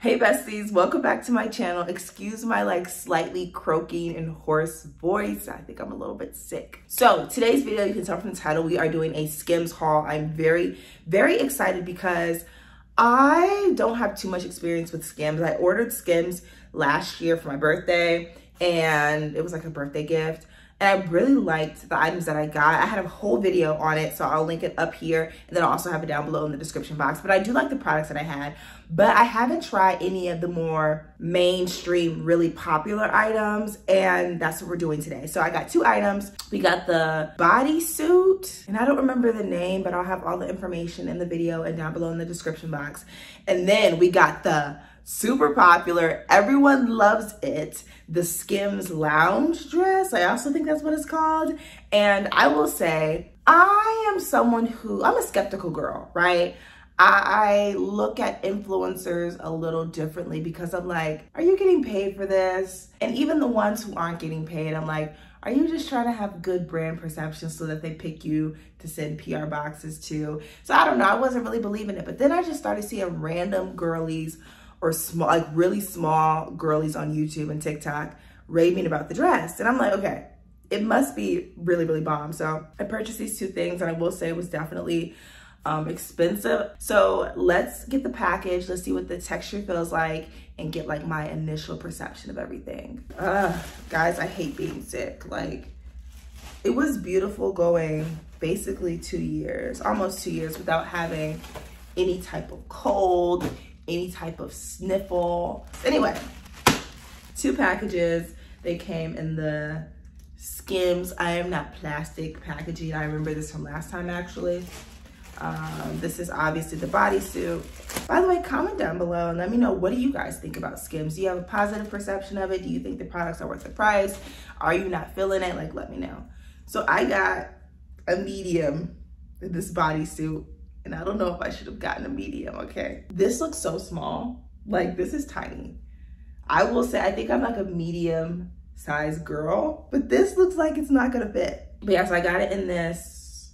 Hey besties, welcome back to my channel. Excuse my slightly croaking and hoarse voice. I think I'm a little bit sick. So today's video, you can tell from the title, we are doing a SKIMS haul. I'm very excited because I don't have too much experience with SKIMS. I ordered SKIMS last year for my birthday and it was like a birthday gift. And I really liked the items that I got. I had a whole video on it, so I'll link it up here. And then I'll also have it down below in the description box. But I do like the products that I had. But I haven't tried any of the more mainstream, really popular items. And that's what we're doing today. So I got two items. We got the Bodysuit. And I don't remember the name, but I'll have all the information in the video and down below in the description box. And then we got the super popular, everyone loves it, the SKIMS lounge dress. I also think that's what it's called. And I will say, I am someone who, I'm a skeptical girl, right? I look at influencers a little differently because I'm like, are you getting paid for this? And even the ones who aren't getting paid, I'm like, are you just trying to have good brand perception so that they pick you to send PR boxes to? So I don't know, I wasn't really believing it. But then I just started seeing random girlies or small, really small girlies on YouTube and TikTok raving about the dress. And I'm like, okay, it must be really bomb. So I purchased these two things and I will say it was definitely expensive. So let's get the package. Let's see what the texture feels like and get my initial perception of everything. Guys, I hate being sick. It was beautiful going basically 2 years, almost 2 years without having any type of cold, any type of sniffle. Anyway, two packages. They came in the SKIMS I Am Not Plastic packaging. I remember this from last time actually. This is obviously the bodysuit. By the way, comment down below and let me know, what do you guys think about SKIMS? Do you have a positive perception of it? Do you think the products are worth the price? Are you not feeling it? Let me know. So I got a medium in this bodysuit. And I don't know if I should have gotten a medium, okay? This looks so small. This is tiny. I will say, I think I'm a medium sized girl, but this looks like it's not gonna fit. But yeah, so I got it in this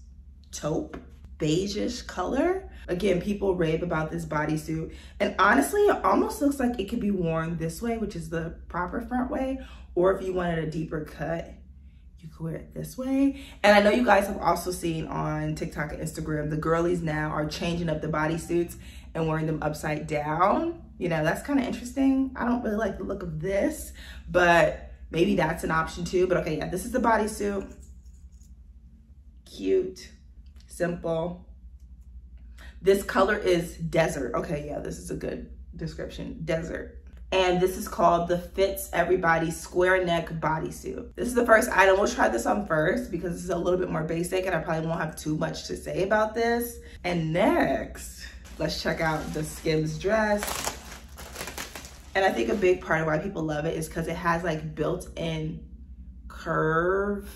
taupe, beige-ish color. Again, people rave about this bodysuit. And honestly, it almost looks like it could be worn this way, which is the proper front way, or if you wanted a deeper cut, you could wear it this way. And I know you guys have also seen on TikTok and Instagram, the girlies now are changing up the bodysuits and wearing them upside down. You know, that's kind of interesting. I don't really like the look of this, but maybe that's an option too. But okay, yeah, this is the bodysuit. Cute, simple. This color is desert. Okay, yeah, this is a good description, desert. And this is called the Fits Everybody Square Neck Bodysuit. This is the first item. We'll try this on first because this is a little bit more basic and I probably won't have too much to say about this. And next, let's check out the SKIMS dress. And I think a big part of why people love it is because it has built-in curve.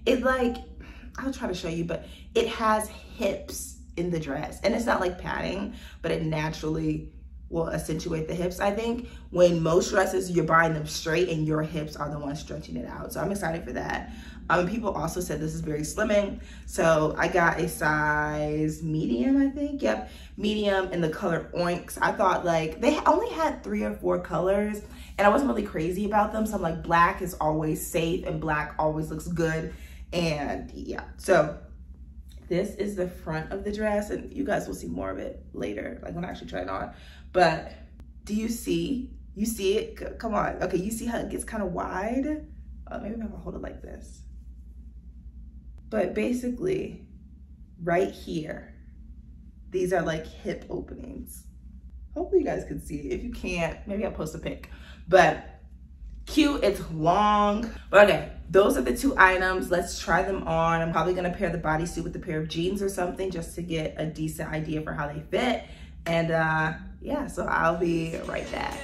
I'll try to show you, but it has hips in the dress. And it's not padding, but it naturally will accentuate the hips. I think when most dresses, you're buying them straight and your hips are the ones stretching it out. So I'm excited for that. People also said this is very slimming. So I got a size medium, I think. Yep, medium in the color Oinks. I thought they only had 3 or 4 colors and I wasn't really crazy about them. So I'm like, black is always safe and black always looks good. And yeah, so this is the front of the dress and you guys will see more of it later, when I actually try it on. But do you see it? Come on. Okay, you see how it gets kind of wide? Maybe if I hold it like this. But basically, right here, these are hip openings. Hopefully you guys can see it. If you can't, maybe I'll post a pic. But cute, it's long. But okay, those are the two items. Let's try them on. I'm probably gonna pair the bodysuit with a pair of jeans or something just to get a decent idea for how they fit. And yeah, so I'll be right back.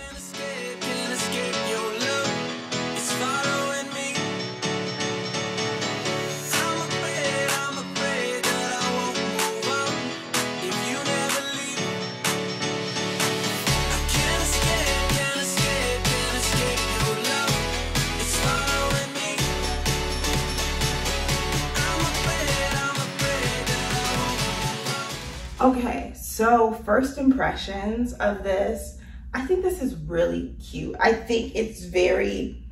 Okay, so first impressions of this, I think this is really cute. I think it's very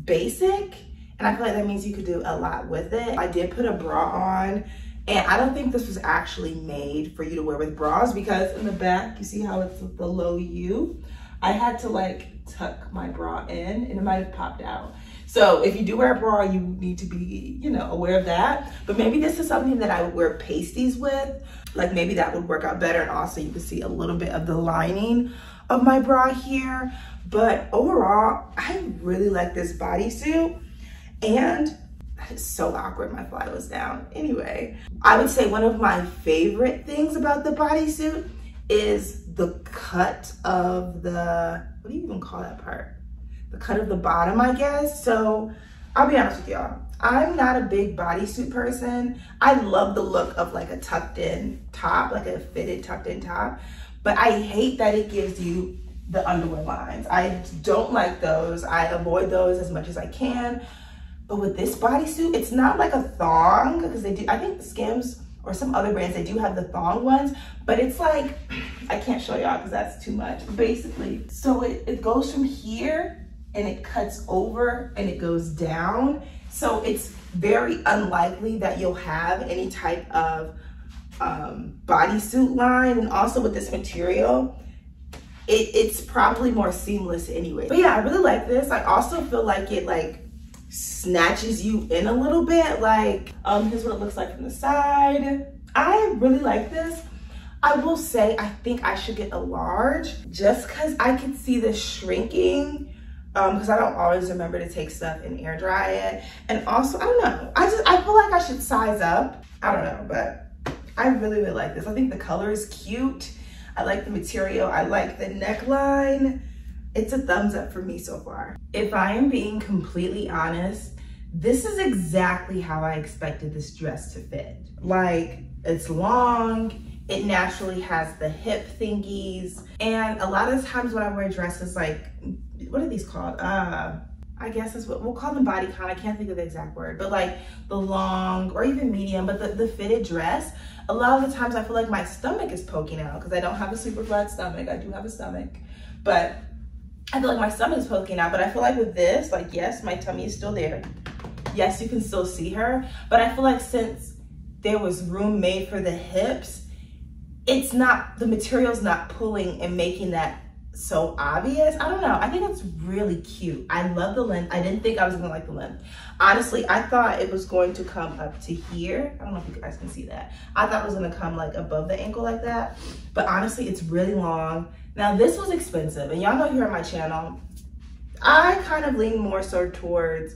basic, and I feel like that means you could do a lot with it. I did put a bra on, and I don't think this was actually made for you to wear with bras, because in the back, you see how it's the low U? I had to like tuck my bra in, and it might have popped out. So if you do wear a bra, you need to be, you know, aware of that. But maybe this is something that I would wear pasties with. Like maybe that would work out better. And also you can see a little bit of the lining of my bra here. But overall, I really like this bodysuit. And it's so awkward, my fly was down. Anyway, I would say one of my favorite things about the bodysuit is the cut of the, what do you even call that part? The cut of the bottom, I guess. So I'll be honest with y'all, I'm not a big bodysuit person. I love the look of like a tucked in top, like a fitted tucked in top, but I hate that it gives you the underwear lines. I don't like those. I avoid those as much as I can. But with this bodysuit, it's not like a thong, because they do, I think Skims or some other brands, they do have the thong ones, but it's like, I can't show y'all because that's too much. Basically, so it goes from here and it cuts over and it goes down. So it's very unlikely that you'll have any type of bodysuit line. And also with this material, it's probably more seamless anyway. But yeah, I really like this. I also feel like it like snatches you in a little bit. Like, here's what it looks like from the side. I really like this. I will say, I think I should get a large just because I can see this shrinking, because I don't always remember to take stuff and air dry it. And also, I don't know, I feel like I should size up. I don't know, but I really, really like this. I think the color is cute. I like the material. I like the neckline. It's a thumbs up for me so far. If I am being completely honest, this is exactly how I expected this dress to fit. Like, it's long, it naturally has the hip thingies, and a lot of times when I wear dresses, like, what are these called? I guess that's what we'll call them, bodycon. I can't think of the exact word, but like the long or even medium, but the fitted dress, a lot of the times I feel like my stomach is poking out because I don't have a super flat stomach. I do have a stomach, but I feel like my stomach is poking out. But I feel like with this, like, yes, my tummy is still there. Yes, you can still see her, but I feel like since there was room made for the hips, it's not, the material's not pulling and making that so obvious. I don't know, I think it's really cute. I love the length. I didn't think I was gonna like the length. Honestly, I thought it was going to come up to here. I don't know if you guys can see that. I thought it was gonna come like above the ankle like that, but honestly, it's really long. Now this was expensive, and y'all know here on my channel, I kind of lean more so towards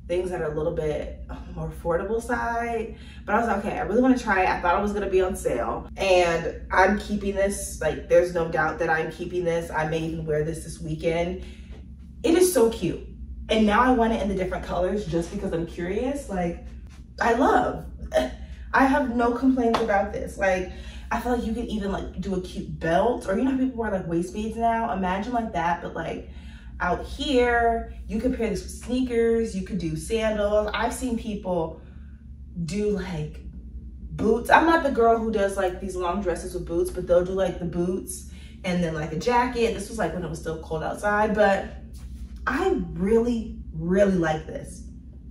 things that are a little bit more affordable side, but I was like, okay, I really want to try it. I thought it was going to be on sale, and I'm keeping this. Like, there's no doubt that I'm keeping this. I may even wear this weekend. It is so cute, and now I want it in the different colors just because I'm curious. Like, I have no complaints about this. Like, I feel like you could even like do a cute belt, or you know how people wear like waist beads now? Imagine like that, but like out here, you could pair this with sneakers, you could do sandals. I've seen people do like boots. I'm not the girl who does like these long dresses with boots, but they'll do like the boots and then like a jacket. This was like when it was still cold outside, but I really, really like this.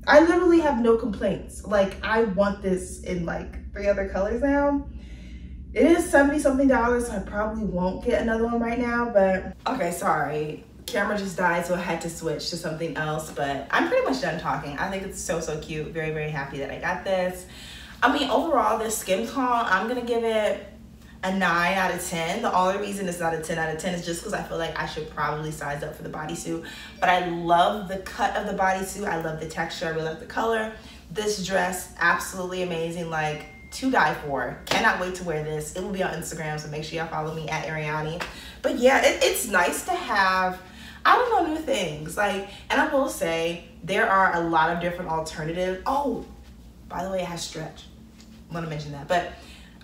I literally have no complaints. Like, I want this in like 3 other colors now. It is $70-something, so I probably won't get another one right now, but okay, sorry. Camera just died, so I had to switch to something else, but I'm pretty much done talking. I think it's so, so cute. Very, very happy that I got this. I mean, overall, this Skims haul, I'm gonna give it a 9 out of 10. The only reason it's not a 10 out of 10 is just because I feel like I should probably size up for the bodysuit, but I love the cut of the bodysuit. I love the texture, I really like the color. This dress, absolutely amazing, like, to die for. Cannot wait to wear this. It will be on Instagram, so make sure y'all follow me at Ariani. But yeah, it's nice to have, I don't know, new things. Like, and I will say, there are a lot of different alternatives. Oh, by the way, it has stretch. I want to mention that. But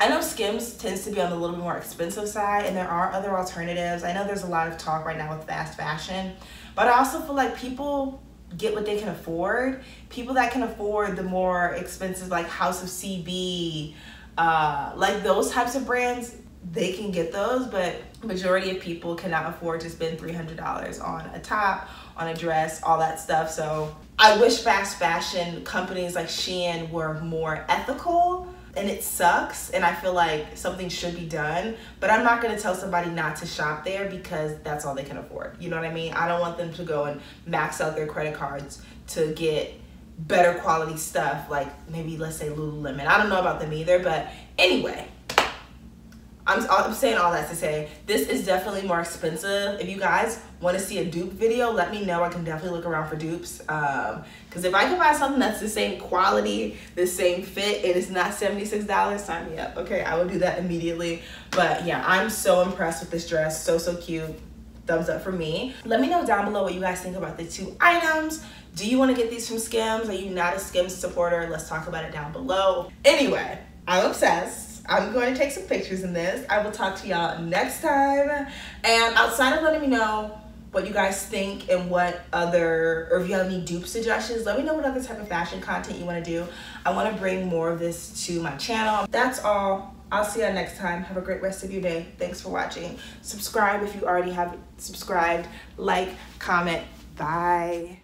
I know Skims tends to be on the little bit more expensive side, and there are other alternatives. I know there's a lot of talk right now with fast fashion, but I also feel like people get what they can afford. People that can afford the more expensive, like House of CB, like those types of brands, they can get those, but majority of people cannot afford to spend $300 on a top, on a dress, all that stuff. So I wish fast fashion companies like Shein were more ethical, and it sucks, and I feel like something should be done, but I'm not gonna tell somebody not to shop there because that's all they can afford. You know what I mean? I don't want them to go and max out their credit cards to get better quality stuff, like maybe let's say Lululemon. I don't know about them either, but anyway, I'm saying all that to say this is definitely more expensive. If you guys want to see a dupe video, let me know. I can definitely look around for dupes, because if I can find something that's the same quality, the same fit, and it's not $76, sign me up. Okay, I will do that immediately. But yeah, I'm so impressed with this dress. So cute. Thumbs up for me. Let me know down below what you guys think about the two items. Do you want to get these from Skims? Are you not a Skims supporter? Let's talk about it down below. Anyway, I'm obsessed. I'm going to take some pictures in this. I will talk to y'all next time. And outside of letting me know what you guys think and what other, or if you have any dupe suggestions, let me know what other type of fashion content you want to do. I want to bring more of this to my channel. That's all. I'll see you next time. Have a great rest of your day. Thanks for watching. Subscribe if you already have subscribed. Like, comment. Bye.